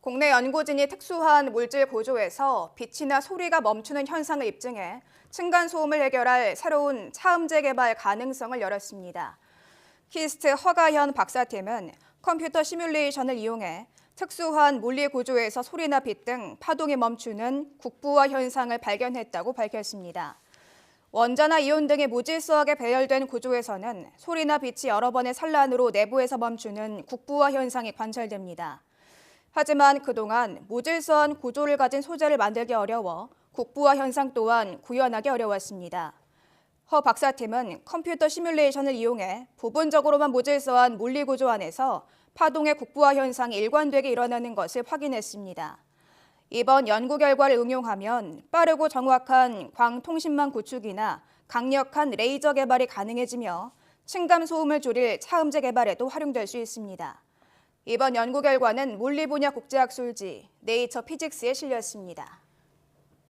국내 연구진이 특수한 물질 고조에서 빛이나 소리가 멈추는 현상을 입증해 층간소음을 해결할 새로운 차음제 개발 가능성을 열었습니다. 키스트 허가현 박사팀은 컴퓨터 시뮬레이션을 이용해 특수한 물리 구조에서 소리나 빛 등 파동이 멈추는 국부화 현상을 발견했다고 밝혔습니다. 원자나 이온 등의 무질서하게 배열된 구조에서는 소리나 빛이 여러 번의 산란으로 내부에서 멈추는 국부화 현상이 관찰됩니다. 하지만 그동안 무질서한 구조를 가진 소재를 만들기 어려워 국부화 현상 또한 구현하기 어려웠습니다. 허 박사팀은 컴퓨터 시뮬레이션을 이용해 부분적으로만 무질서한 물리 구조 안에서 파동의 국부화 현상이 일관되게 일어나는 것을 확인했습니다. 이번 연구 결과를 응용하면 빠르고 정확한 광통신망 구축이나 강력한 레이저 개발이 가능해지며 층간 소음을 줄일 차음제 개발에도 활용될 수 있습니다. 이번 연구 결과는 물리 분야 국제학술지 네이처 피직스에 실렸습니다.